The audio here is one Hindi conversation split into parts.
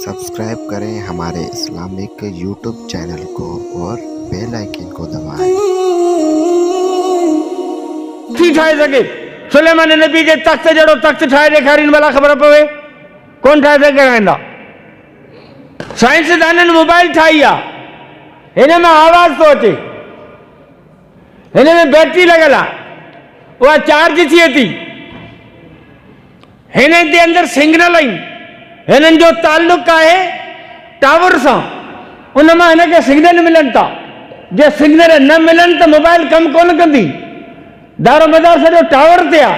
सब्सक्राइब करें हमारे इस्लामिक यूट्यूब चैनल को और बेल आइकन को दबाएं। थी ठाए सके सुलेमान नबी जे तख्त जड़ो तख्त ठाए ॾेखारीनि भला ख़बर पवे कोन ठाए सघंदा। साइंसदाननि मोबाइल ठाही आहे, हिन में आवाज़ थो अचे, हिन में बैटरी लॻल आहे, उहा चार्ज थिए थी, हिन जे अंदरि सिग्नल आहिनि, हिननि जो ताल्लुक़ आहे टावर सां, उन मां हिनखे सिग्नल मिलनि था। जे सिग्नल न मिलनि त मोबाइल कमु कोन कंदी। दारो मदार सॼो टावर ते आहे,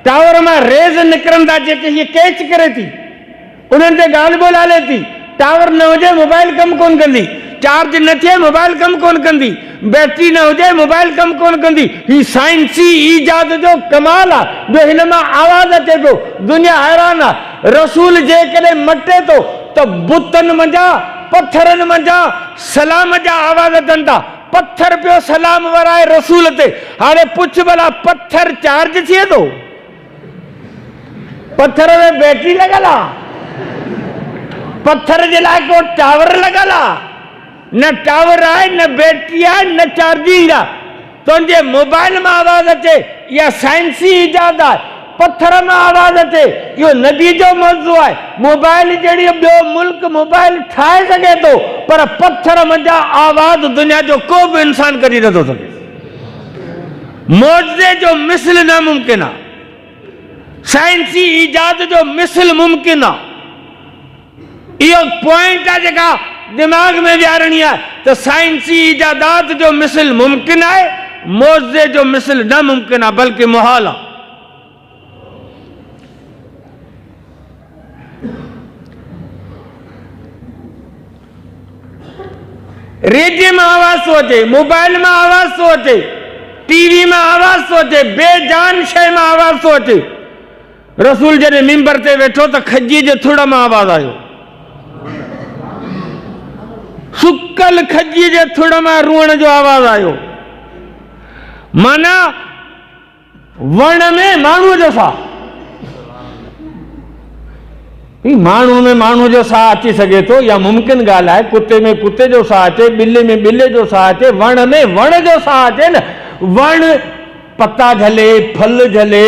टावर मां रेज़ निकिरनि था जेके हीअ कैच करे थी, उन्हनि ते ॻाल्हि ॿोल्हि हले थी। टावर न हुजे मोबाइल कमु कोन कंदी, चार्ज न थिए मोबाइल कमु कोन कंदी, बैटरी न हुजे मोबाइल कमु कोन कंदी। ही साइंसी ईजाद जो कमाल आहे जो हिन मां आवाज़ अचे थो, दुनिया हैरान आहे। रसूल जेकॾहिं मटे थो त बुतनि मंझा पत्थरनि मंझा सलाम जा आवाज़ अचनि था। पत्थर पियो सलाम वराए रसूल ते। हाणे पुछ भला पत्थर चार्ज थिए थो? पत्थर में बैटरी लॻल आहे? पत्थर जे लाइ को टावर लॻल आहे? न टावर आहे, न बैटरी आहे, न चार्जिंग आहे। तुंहिंजे मोबाइल में आवाज़ अचे, इहा साइंसी ईजाद आहे। पत्थर में आवाज़ अचे, इहो नबी जो मौज़ू आहे। मोबाइल जहिड़ी ॿियो मुल्क मोबाइल ठाहे सघे थो, पर पत्थर मंझा आवाज़ दुनिया जो को बि इंसान कढी नथो सघे। मौज़े जो मिसल नामुमकिन आहे, साइंसी ईजाद जो मिसल मुमकिन आहे। इहो पॉइंट आहे जेका दिमाग में विहारणी आहे त साइंसी ईजादात जो मिसल मुमकिन आहे, मौज़े जो मिसल नामुमकिन आहे, बल्कि मुहाल आहे। रेडियो में आवाज़ थो अचे, मोबाइल में आवाज़ थो अचे, टीवी में आवाज़ थो अचे, बेजान शइ में आवाज़ थो अचे। रसूल जॾहिं मिंबर ते वेठो त खजी जे थुड़ में आवाज़ आयो, सुकल खजी जे थुड़ में रुअण जो आवाज़ आयो। माना वण में माण्हू जो साह, माण्हू में माण्हू जो साह अची सघे थो, या मुमकिन ॻाल्हि आहे। कुते में कुते जो साह अचे, ॿिले में ॿिले जो साह अचे, वण में वण जो साह अचे न। वण पत्ता झले, फल झले,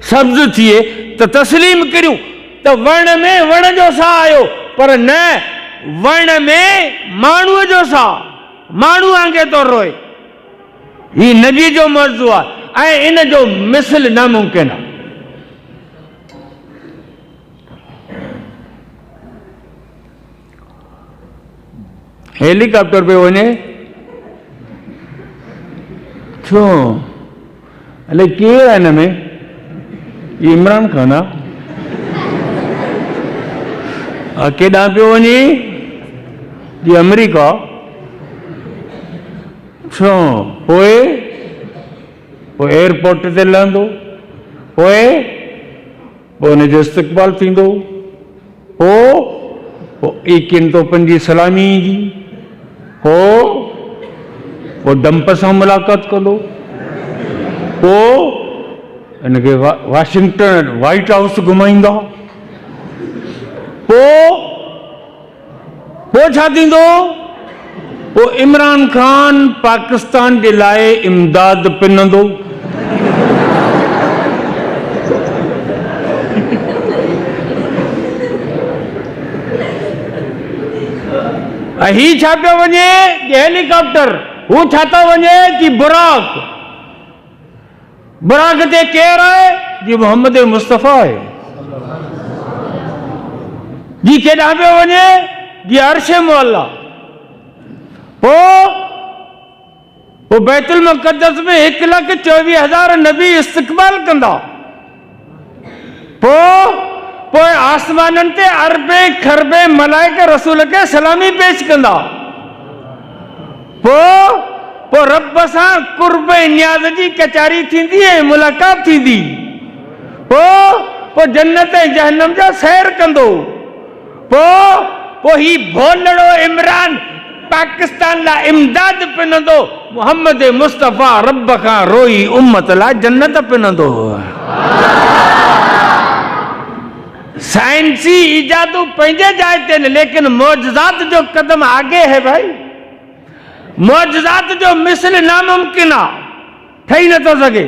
सब्ज थिए त तस्लीम करियूं त वण में वण जो साह आयो, पर न वण में माण्हूअ जो साह, माण्हू वांगे थो रोए। ही नबी जो मौज़ू आहे ऐं इन जो मिसल नामुमकिन आहे। हेलीकॉप्टर पे वञे छो? अलाए केरु आहे हिन में? इमरान खान आहे? केॾांहुं पियो वञे? जी अमेरिका? छो? पोइ एयरपोर्ट ते लहंदो, पोइ हुनजो इस्तक़बाल थींदो, पोइ इकिन तोपनि जी सलामी ईंदी, पोइ डंप सां मुलाक़ात कंदो, पोइ हिनखे वाशिंगटन वाइट हाउस घुमाईंदा, पोइ छा थींदो? पोइ इमरान खान पाकिस्तान जे लाइ इमदाद पिनंदो। ही छा पियो वञे? हेलीकॉप्टर। हू छा थो वञे? कि बुराक। बुराक ते केरु आहे? जी मोहम्मद मुस्तफ़ा आहे। जी केॾांहुं पियो वञे? जी अर्श मुअल्ला। पोइ बैतुल मुक़द्दस में 1,24,000 नबी इस्तक़बाल कंदा। पोइ आसमाननि ते अरबे खरबे मलाइका रसूल खे सलामी पेश कंदा। पोइ रब सां कुर्ब नियाज़ जी कचारी थींदी ऐं मुलाक़ात थींदी। पोइ जन्नत ऐं जहन्नम जा सैर कंदो। पोइ ही भोलड़ो इमरान पाकिस्तान लाइ इमदाद पिनंदो। मोहम्मद मुस्तफ़ा रब खां रोई उम्मत लाइ जन्नत पिनंदो। साइंसी इजादू पंहिंजे जाइ ते न, लेकिन मौजज़ात जो कदम आगे है भाई। मौजज़ात जो मिसल नामुमकिन आहे, ठही नथो सघे।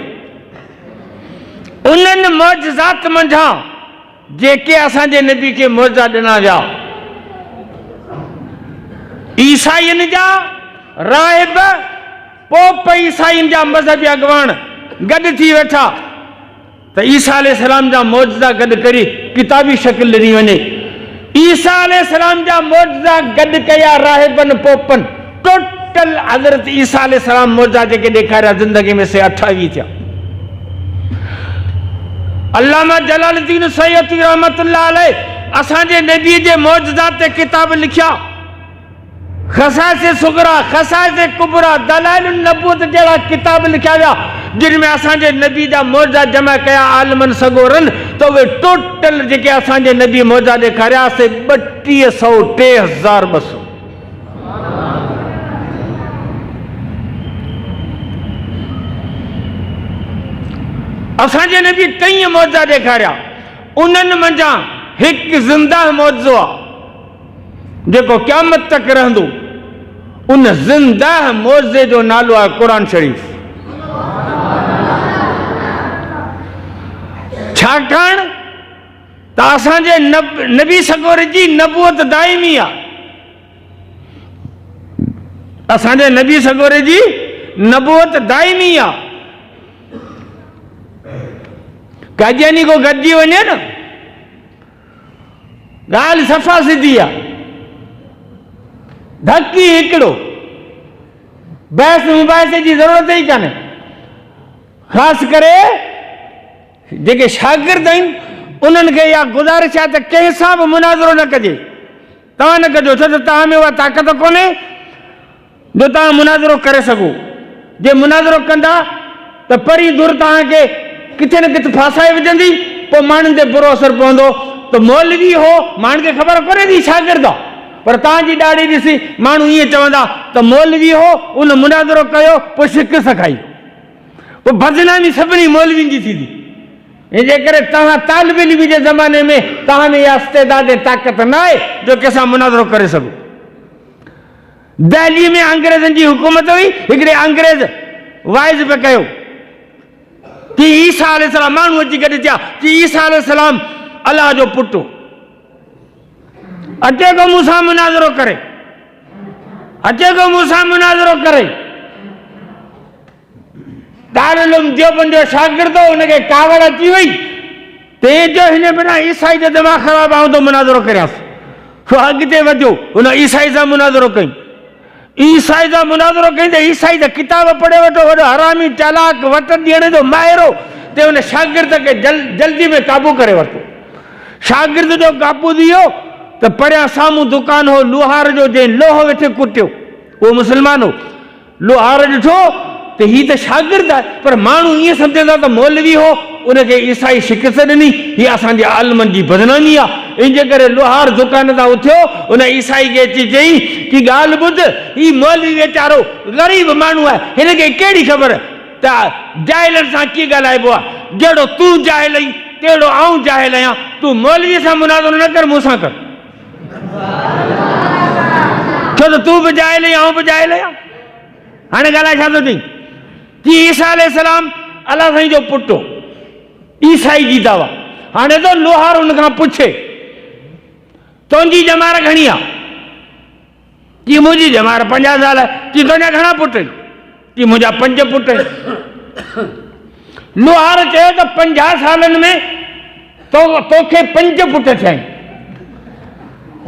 उन्हनि मौजज़ात मंझां जेके असांजे नबी खे मौजज़ा ॾिना विया, ईसाइनि जा राहिब पोप, ईसाइनि जा मज़हबी अॻवान गॾु थी वेठा त ईसा अलैहिस्सलाम जा मौजज़ा गॾु करी किताबी शकिल ॾिनी वञे। ईसा अलैहिस्सलाम जा मौजज़ा गॾु कया राहिबनि पोपनि, टोटल हज़रत ईसा अलैहिस्सलाम मौजज़ा जेके ॾेखारिया ज़िंदगी में से 28 थिया। अल्लामा जलालुद्दीन सैयदी रहमतुल्लाह अलैह असांजे नबी जे मौजज़ा ते किताब लिखिया, खसाइस सुगरा, खसाइस कुबरा, दलाइलुन नबूवत जहिड़ा किताब लिखिया विया, जिन में असांजे नबी जा मौजज़ा जमा कया आलमनि सगोरनि, त उहे टोटल जेके असांजे नबी मौजज़ा ॾेखारिया से 32,002 असांजे नबी कई मौजज़ा ॾेखारिया। उन्हनि मंझां हिकु ज़िंदा मौजज़ो आहे जेको क़यामत तक रहंदो। उन ज़िंदा मौजज़े जो नालो आहे क़ुरान शरीफ़। छाकाणि त असांजे नबी सगोर जी नबूवत दाइमी आहे। असांजे नबी सगोर जी नबूवत दाइमी आहे। कादियानी को गॾिजी वञे न, ॻाल्हि सफ़ा सिधी आहे, धकी हिकिड़ो, बहस मुबाहिसे जी ज़रूरत ई कान्हे। ख़ासि करे जेके शागिर्द आहिनि उन्हनि खे इहा गुज़ारिश आहे त कंहिं सां बि मुनाज़रो न कजे। तव्हां न कजो, छो त तव्हां में उहा ताक़त कोन्हे जो तव्हां मुनाज़रो करे सघो। जे मुनाज़रो कंदा त परी दूर तव्हांखे किथे न किथे फासाए विझंदी, पोइ माण्हुनि ते बुरो असरु पवंदो। त मौलवी हो, माण्हुनि खे ख़बर कोन्हे थी शागिर्द आहे, पर तव्हांजी ॾाढ़ी ॾिसी माण्हू ईअं चवंदा त मौलवी हो, उन मुनाज़रो कयो, पोइ शिकस्त खाई, पोइ बदनामी सभिनी मौलवियुनि जी थींदी। इन जे करे तव्हां तालिब इल्म जे ज़माने में तव्हां में इहा इस्तेदाद ताक़त न आहे जो कंहिंसां मुनाज़रो करे सघो। दिल्ली में अंग्रेज़नि जी हुकूमत हुई, हिकिड़े अंग्रेज़ वाइज़ पे कयो कि ईसा अलैहिस्सलाम, माण्हू अची गॾु थिया कि ईसा अलैहिस्सलाम अलाह जो पुटु, अचे को मूंसां मुनाज़रो करे, अचे को मूंसां मुनाज़रो करे। दारुल उलूम देवबंद जो शागिर्द हो, हुनखे कावड़ अची वई, तेजो हिन बिना ईसाई जो दिमाग़ ख़राबु आहे, तो मुनाज़रो करियासीं। सो अॻिते वधियो, हुन ईसाई सां मुनाज़रो कई, ईसाई सां मुनाज़रो कई त ईसाई त किताब पढ़े वठो, वॾो हरामी चालाक वट ॾियण जो माहिरो, ते हुन शागिर्द खे जल्दी में काबू करे वरितो। शागिर्द जो काबू थी वियो त परियां साम्हूं दुकान हो लोहार जो, जंहिं लोहो वेठे कुटियो, उहो मुस्लमान हो। लोहार ॾिठो त हीउ त शागिर्द आहे, पर माण्हू ईअं सम्झंदा त मौलवी हो, उनखे ईसाई शिकस्त ॾिनी, हीअ असांजे आलमनि जी बदनामी आहे। इन जे करे लोहार दुकान तां उथियो, उन ईसाई खे अची चई कि ॻाल्हि ॿुध, हीउ मौलवी वीचारो ग़रीब माण्हू आहे, हिनखे कहिड़ी ख़बर त जाहिलनि सां कीअं ॻाल्हाइबो आहे। जहिड़ो तूं जाहिल आहीं तहिड़ो आऊं जाहिल आहियां, तूं मौलवीअ सां मुनाज़रो न कर, मूंसां कर, छो त तूं बि जाहिल आहीं, आऊं बि जाहिल आहियां। हाणे ॻाल्हाए छा थो चई कि ईसा अलैहिस्सलाम अलाह साईं जो पुटु, ईसाई जी दावा। हाणे तो लोहार हुन खां पुछे तुंहिंजी ॼमार घणी आहे, कि मुंहिंजी ॼमार 50 साल आहे, कि तुंहिंजा घणा पुट आहिनि, कि मुंहिंजा 5 पुट आहिनि। लोहार चयो त 50 सालनि में तोखे 5 पुट थिया आहिनि,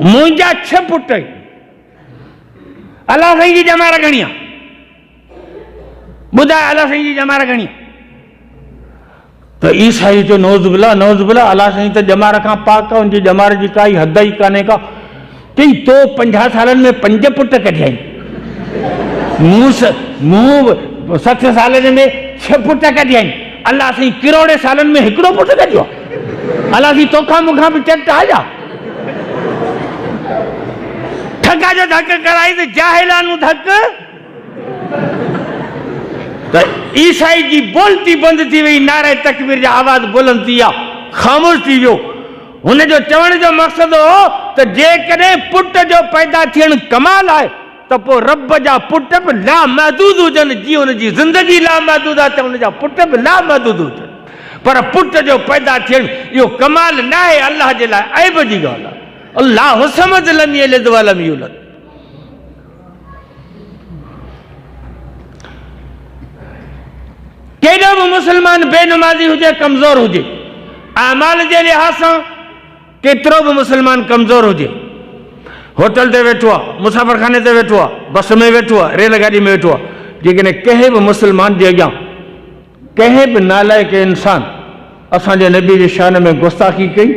मुंहिंजा 6 पुट आहिनि, अलाह साईं जी ॼमार घणी आहे, ॿुधाए अलाह साईं जी ॼमार घणी आहे। त ईसाई जो नौज़ बिल्ला, नौज़ बिल्ला, अलाह साईं त ॼमार खां पाक आहे, उनजी ॼमार जी काई हद ई कान्हे का। चई तो 50 सालनि में 5 पुट कढिया आहिनि, मूं 60 सालनि में 6 पुट कढिया आहिनि, अलाह साईं किरोड़े सालनि में हिकिड़ो पुट कढियो आहे। अलाह साईं तोखां मूंखां बि चट आया, ठगा जो धक कराई त जाहिलानू धक। त ईसाई जी बोलती बंद थी वई, नारे तकबीर जा आवाज़ बुलंद थी विया, ख़ामोश थी वियो। हुनजो चवण जो मक़सदु हो त जेकॾहिं पुट जो पैदा थियणु कमाल आहे त पोइ रब जा पुट बि लामहदूद हुजनि, जीअं हुनजी ज़िंदगी लामहदूद आहे त हुनजा पुट बि लामहदूद हुजनि। पर पुट जो पैदा थियणु इहो कमाल न आहे, अल्लाह जे लाइ ऐब जी ॻाल्हि आहे। अल्लाह समझ लम यलिद वलम यूलद। केॾो बि मुस्लमान बेनमाज़ी हुजे, कमज़ोर हुजे, अमाल जे लिहाज़ सां केतिरो बि मुस्लमान कमज़ोर हुजे, होटल ते वेठो आहे, मुसाफ़िर खाने ते वेठो आहे, बस में वेठो आहे, रेलगाॾी में वेठो आहे, जेकॾहिं कंहिं बि मुस्लमान जे अॻियां कंहिं बि नालाइक इंसान असांजे नबी जी शान में गुस्ताखी कई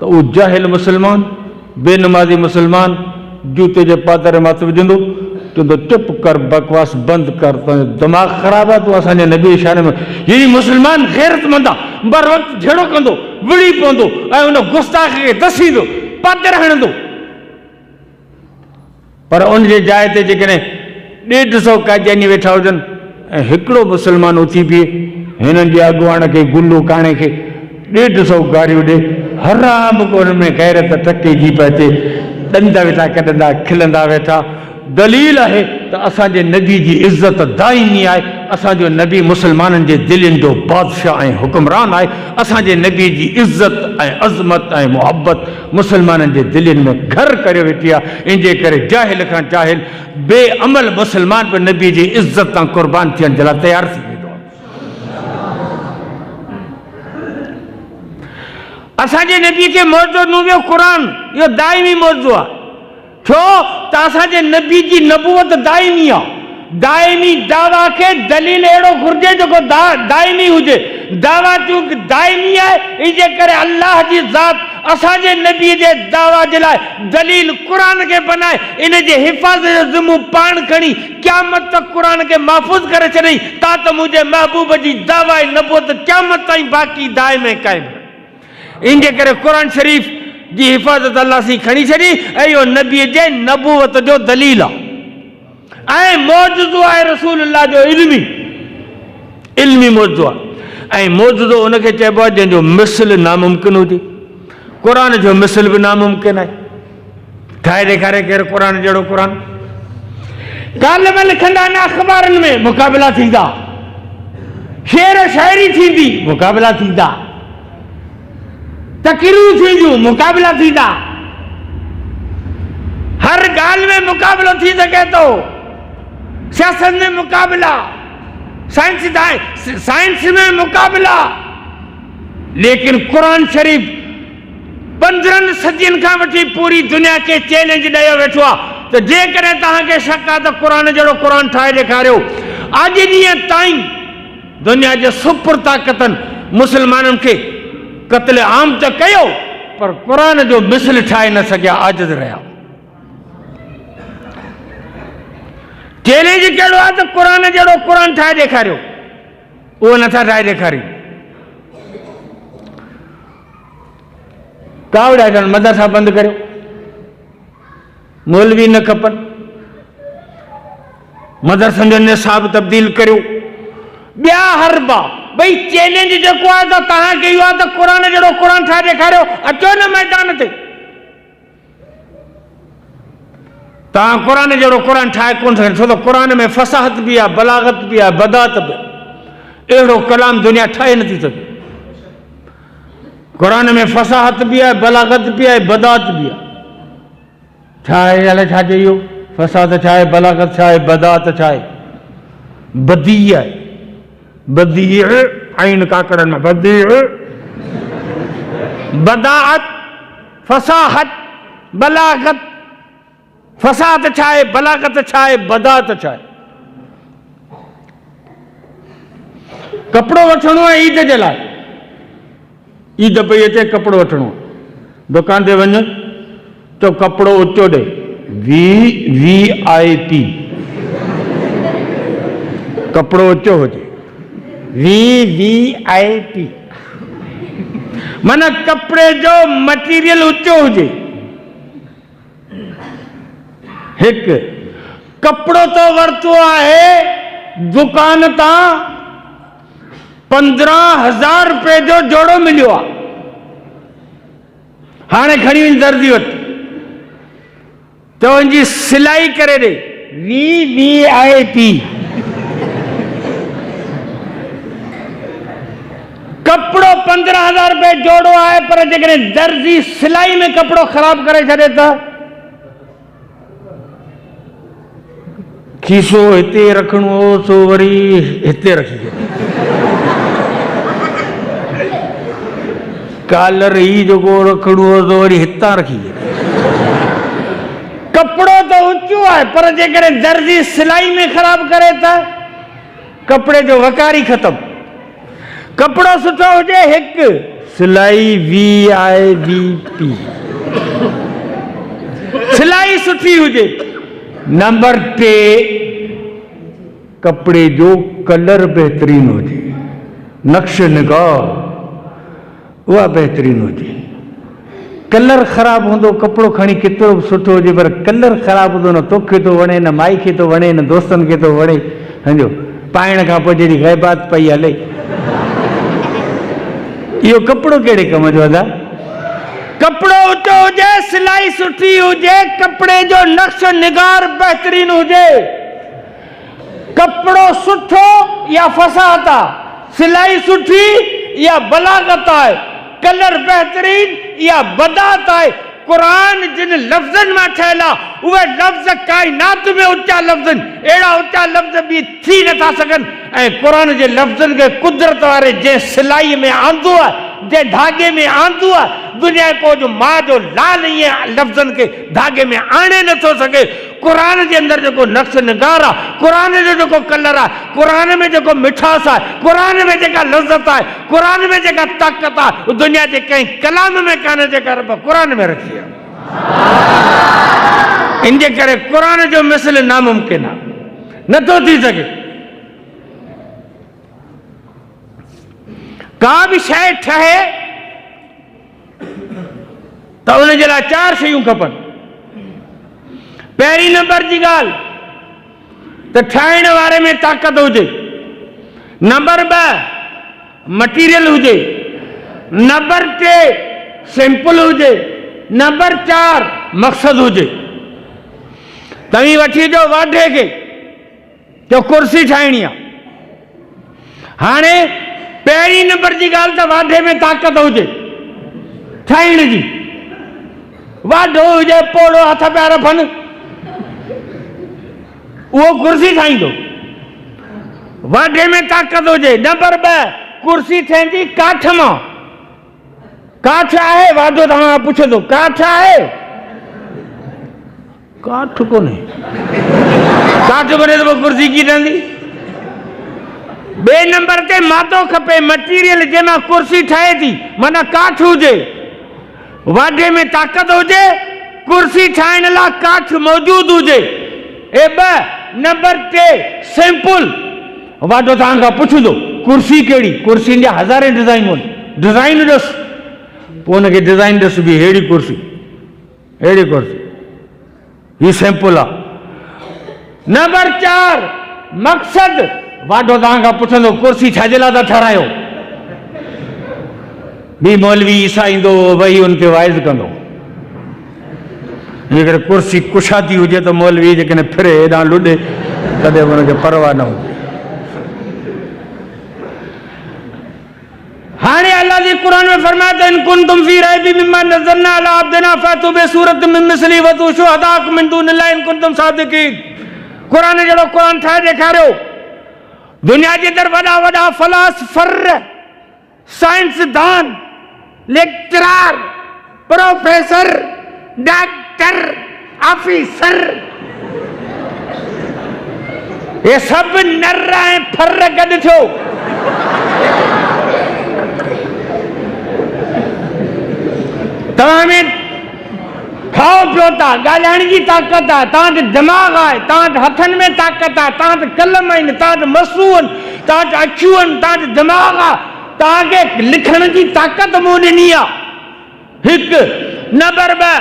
त उहो जाहिल मुस्लमान, बेनमाज़ी मुस्लमान जूते जे पादर मथे विझंदो, चवंदो चुप कर, बकवास बंदि कर, तुंहिंजो दिमाग़ ख़राबु आहे, तूं असांजे नबी जी शान में। यही मुस्लमान ग़ैरतमंद आहे, बर वक़्तु झेड़ो कंदो, विड़ी पवंदो ऐं उन गुस्ताख खे दसींदो, पादर हणंदो। पर उन जे जाइ ते जेकॾहिं 150 कादियानी वेठा हुजनि ऐं हिकिड़ो मुस्लमान उथी बीहे, हिननि जे अॻुवाण खे, गुल्लू काणे खे 150 गारियूं ॾे, हराम को हुन में गैरत टके जी पिए अचे, ॾंद वेठा कढंदा, खिलंदा वेठा। दलील आहे त असांजे नबी जी इज़त दाइमी आहे, असांजो नबी मुस्लमाननि जे दिलनि जो बादशाह ऐं हुक्मरान आहे। असांजे नबी जी इज़त ऐं अज़मत ऐं मुहबत मुस्लमाननि जे दिलनि में घर करे वेठी आहे। इन जे करे जाहिल खां जाहिल बेअमल मुस्लमान बि नबी जी इज़त तां क़ुर्बान थियण जे लाइ तयारु थी वेंदो आहे। असांजे नबी खे मौजूदु न हुयो क़ुरान, इहो दाइमी मौजू आहे। छो त असांजे नबी जी नबूवत दाइमी आहे। दाइमी दावा खे दलील अहिड़ो घुर्जे जेको दाइमी हुजे। दावा चूंकि दाइमी आहे, इन जे करे अल्लाह जी ज़ात असांजे नबी जे दावा जे लाइ दलील क़ुरान खे बनाए, इन जे हिफ़ाज़त जो ज़िम्मो पाण खणी क़यामत तक क़ुरान खे महफ़ूज़ करे छॾई, ता त मुंहिंजे महबूब जी दावा ऐं नबूवत क़यामत ताईं बाक़ी दाइम ऐं क़ाइम। इन जे करे क़ुरान शरीफ़ जी हिफ़ाज़त अल्लाह सी खणी छॾी ऐं इहो नबीअ जे नबूवत जो दलील आहे ऐं मौजूदो आहे रसूलुल्लाह जो इल्मी मौजूदो आहे। ऐं मौजूदो उनखे चइबो आहे जंहिंजो मिसल नामुमकिन हुजे। क़ुरान जो मिसल बि नामुमकिन आहे। ठाहे ॾेखारे केरु क़ुरान जहिड़ो क़ुरान। कालम लिखंदा आहिनि अख़बारनि में, मुक़ाबिला थींदा। शेर शाइरी थींदी, मुक़ाबिला थींदा। तक़रीरूं थींदियूं, मुक़ाबिला थींदा। हर ॻाल्हि में मुक़ाबिलो थी सघे थो। सियासत में मुक़ाबिला, साइंस में मुक़ाबिला, लेकिन क़ुरान शरीफ़ 15 सदियुनि खां वठी पूरी दुनिया खे चैलेंज ॾेयो वेठो आहे त जेकॾहिं तव्हांखे शक आहे त क़ुरान जहिड़ो क़ुरान ठाहे ॾेखारियो। अॼु ॾींहं ताईं दुनिया जे सुपर ताक़तनि मुस्लमाननि खे क़त्ल आम त कयो, पर क़ुरान जो मिसल ठाहे न सघिया, आजिज़ रहिया। चैलेंज कहिड़ो आहे त क़ुरान जहिड़ो क़ुरान ठाहे ॾेखारियो, उहो नथा ठाहे ॾेखारियो। कावड़ा जन मदरसा बंदि करियो, मौलवी न खपनि, मदरसनि जो निसाब तब्दील करियो, ॿिया हरबा। भई चैलेंज जेको आहे त तव्हांखे इहो आहे त क़ुरान जहिड़ो क़ुरान ठाहे ॾेखारियो, अचो न मैदान ते। तव्हां क़ुरान जहिड़ो क़ुरान ठाहे कोन सघंदा, छो त क़ुरान में फ़साहत बि आहे, बलागत बि आहे, बदात बि। अहिड़ो कलाम दुनिया ठाहे नथी सघे। क़ुरान में फ़साहत बि आहे, बलागत बि आहे, बदात बि आहे। छा आहे अलाए छा चई इहो? फ़साहत छा आहे, बलागत छा आहे, बदात छा आहे? बदी आहे। बदी आइन काकड़नि में बदी, बदात, फ़साहत, बलागत। फ़साहत छा आहे, बलागत छा आहे, बदात छा आहे? कपिड़ो वठणो आहे ईद जे लाइ, ईद पई अचे, कपिड़ो वठणो आहे। दुकान ते वञ, तो कपिड़ो ऊचो ॾे, VIP, कपिड़ो ऊचो हुजे, VIP, माना कपिड़े जो मटीरियल ऊचो हुजे। हिकु कपिड़ो तो वरितो आहे दुकान तां 15,000 रुपए जो जोड़ो मिलियो आहे। हाणे खणी वञ दर्जी वटि त उनजी सिलाई करे ॾे VVIP। कपड़ो 15,000 रुपए जोड़ो आहे, पर जेकॾहिं दर्जी सिलाई में कपड़ो ख़राब करे छॾे त खीसो हिते रखणो हो सो वरी हिते रखी छॾे, कॉलर ही जेको रखणो हो सो वरी हितां रखी छॾे। कपड़ो तो ऊंचो आहे, पर जेकॾहिं दर्जी सिलाई में ख़राब करे त कपड़े जो वकार ही ख़तम। कपड़ो सुठो हुजे हिकु, सिलाई VIVP, सिलाई सुठी हुजे। नंबर 3, कपड़े जो कलर बेहतरीन हुजे, नक्श निगार उहा बेहतरीन हुजे। कलर ख़राब होंदो, कपड़ो खणी केतिरो बि सुठो हुजे, पर कलर ख़राब होंदो, न तोखे थो वणे, न माई खे थो वणे, न दोस्तनि खे थो वणे। सम्झो, पाइण खां पोइ जहिड़ी ग़ैबात पई हले, इहो कपड़ो कहिड़े कम जो आहे? कपड़ो ऊंचो हुजे, सिलाई सुठी हुजे, कपड़े जो नक्श निगार बेहतरीन हुजे। कपड़ो सुठो या फसाहत आहे, सिलाई सुठी या बलागत आहे, कलर बेहतरीन या बदात आहे। कुरान जिन लफ़्ज़नि मां ठहियल आहे, उहे लफ़्ज़ काइनात में ऊचा लफ़्ज़, अहिड़ा ऊचा लफ़्ज़ बि थी नथा सघनि। ऐं कुरान जे लफ़्ज़नि खे कुदरत वारे जंहिं सिलाई में आंदो आहे, जंहिं धागे में आंदो आहे, दुनिया को जो मां जो लाल ईअं लफ़्ज़नि खे धागे में आणे नथो सघे। कुरान जे अंदरि जेको नक्श निगार आहे, कुरान जो जेको कलर आहे, कुरान में जेको मिठास आहे, कुरान में जेका लज़्ज़त आहे, कुरान में जेका ताक़त आहे, दुनिया जे कंहिं कलाम में कान्हे, जेका रब कुरान में रखी आहे। इन जे करे कुरान जो मिसल नामुमकिन आहे, नथो थी सघे। का बि शइ ठहे त उन जे लाइ 4 शयूं खपनि। पहिरीं नंबर जी ॻाल्हि त ठाहिण वारे में ताक़त हुजे। नंबर 2 मटीरियल हुजे। नंबर 3 सिंपल हुजे। नंबर 4 मक़सद हुजे। तव्हीं वठी अचो वाढे खे, जो कुर्सी ठाहिणी आहे। हाणे पहिरीं नंबर जी ॻाल्हि त वाढे में ताक़त हुजे ठाहिण जी। वाढो हुजे, पोड़ो, हथ पैर फन, उहो कुर्सी ठाहींदो। वाढे में ताक़त हुजे। नंबर 2 कुर्सी ठहंदी काठ मां। काठ आहे? वाढो तव्हां पुछंदो काठ आहे? काठ कोन्हे। काठ कोन्हे त पोइ कुर्सी कीअं ठहंदी? बे नंबर ते मादो खपे, मटीरियल जंहिंमां कुर्सी ठहे थी, माना काठ हुजे। वाढे में ताक़त हुजे, कुर्सी ठाहिण लाइ काठ मौजूद हुजे। ए 2 नंबर 3 सिंपल। वाढो तव्हां खां पुछंदो कुर्सी कहिड़ी? कुर्सियुनि जा हज़ारे डिज़ाइनूं आहिनि, डिज़ाइन ॾिस, पोइ हुनखे डिज़ाइन ॾिस बि अहिड़ी कुर्सी, अहिड़ी कुर्सी, हीअ सिंपल आहे। नंबर 4 मक़सद। वाढो तव्हां खां पुछंदो कुर्सी छाजे लाइ था ठाराहियो? ॿी मौलवी ईसा ईंदो, वही हुन ते वाइज़ कंदो। जेकर कुर्सी कुशाती हुजे त मौलवी जेकॾहिं फिरे हेॾां लुॾे, तॾहिं हुनखे परवाह न हुजे। हाणे अल्लाह जे क़ुर में फरमाए त इन कुंतुम फी रैबिम मिम्मा नज़लना अला अब्दिना फातू बिसूरत मिन मिस्ली वतू शुहदाकुम मिन दूनिल्लाहि इन कुंतुम सादिकीन। क़ुरान जहिड़ो क़ुरान ठाहे ॾेखारियो। दुनिया जे अंदरि वॾा वॾा फ़िलासफ़र, साइंसदान, लेक्चरार, प्रोफेसर, डॉक्टर, ऑफिसर, ये सभु नर ऐं फर गॾु थियो। तव्हां में खाओ पियो था, ॻाल्हाइण जी ताक़त आहे, तव्हां वटि दिमाग़ आहे, तव्हां वटि हथनि में ताक़त आहे, तव्हां वटि कलम आहिनि, तव्हां वटि मसूं आहिनि, तव्हां वटि अखियूं आहिनि, तव्हां वटि दिमाग़ आहे, तव्हांखे लिखण जी ताक़त मूं ॾिनी आहे। हिकु। नंबर 2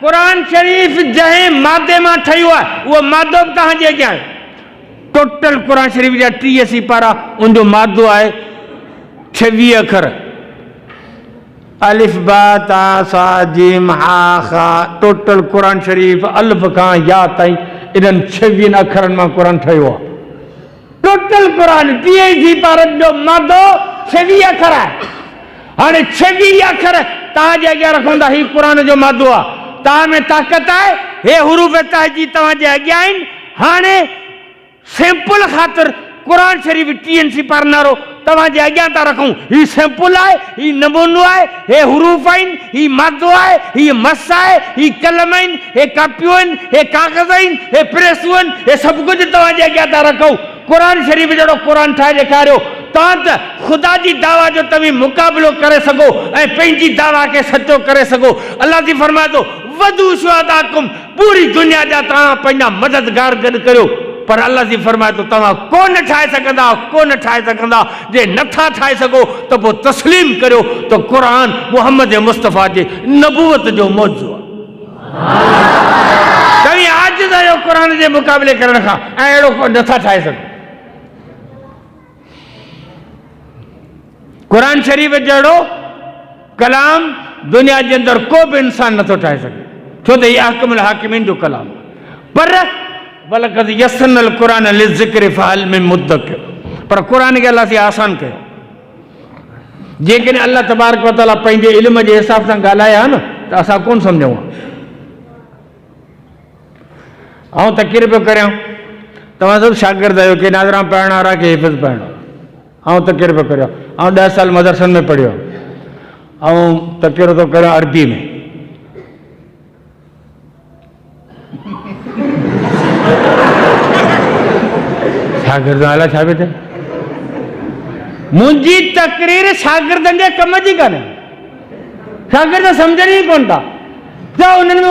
क़ुरान शरीफ़ जंहिं मादे मां ठहियो आहे, उहो मादो बि तव्हांजे अॻियां आहे। टोटल क़ुरान शरीफ़ जा 30 पारा, उनजो मादो आहे 26 अखर। अलिफ बा ता सा जीम हा खा टोटल कुरान शरीफ़ अल्फ खां या ताईं इन्हनि 26 अखरनि मां कुरान ठहियो आहे। टोटल कुरान PhD पारनि जो मादो 26 अखर आहे। हाणे 26 अखर तव्हांजे अॻियां रखूं था, हीउ कुरान जो मादो आहे, तव्हां में ताक़त आहे, हे हुरूफ़ तहजी तव्हांजे अॻियां आहिनि। हाणे सैंपल ख़ातिर कुरान शरीफ़ TNC पारनारो तव्हांजे अॻियां था रखूं। हीउ सैंपल आहे, हीउ नमूनो आहे, हे हुरूफ़ आहिनि, हीउ मादो आहे, हीउ मस आहे, हीउ कलम आहिनि, हे कापियूं आहिनि, हे कागज़ आहिनि, हे प्रेसूं आहिनि, हे सभु कुझु तव्हांजे अॻियां था रखूं। कुरान शरीफ़ जहिड़ो कुरान ठाहे ॾेखारियो तव्हां त ख़ुदा जी दावा जो तव्हीं मुक़ाबिलो करे सघो ऐं पंहिंजी दावा खे सचो करे सघो। अल्लाह जी फरमाए थो वधू शुहदाकुम, पूरी दुनिया जा तव्हां पंहिंजा मददगार गॾु करियो। पर अल्लाह जी फरमाए थो तव्हां कोन ठाहे सघंदा, कोन ठाहे सघंदा। जे नथा ठाहे सघो त पोइ तस्लीम करियो त क़ुरान मुहम्मद मुस्तफ़ा जे नबूवत जो मौजू आहे। तव्हीं आजिज़ आहियो क़ुरान जे मुक़ाबले करण खां ऐं अहिड़ो को नथा ठाहे सघो। कुरान शरीफ़ जहिड़ो कलाम दुनिया जे अंदरि को बि इंसान नथो ठाहे सघे, छो त हीउ अहकमुल हाकिमीन जो कलाम। पर वलक़द यस्सरनल क़ुरान लिज़िक्रि फ़हल मिन मुद्दकिर, पर क़ुरान खे अलाह आसान कयो। जेकॾहिं अल्लाह तबारक व तआला पंहिंजे इल्म जे हिसाब सां ॻाल्हाया न त असां कोन सम्झूं। ऐं तक़रीर पियो करियां, तव्हां सभु शागिर्द आहियो, के नाज़रां पढ़ण वारा, के हिफ़्ज़ पढ़ण वारा। ऐं तक़रीर पियो करियां, ऐं 10 साल मदरसनि में पढ़ियो, ऐं तक़रीर थो करियां अरबी में। शागिर्द अलाए छा पियो थिए। मुंहिंजी तक़रीर शागिर्दनि जे कम जी कान्हे, शागिर्द सम्झनि ई कोन था। त उन्हनि में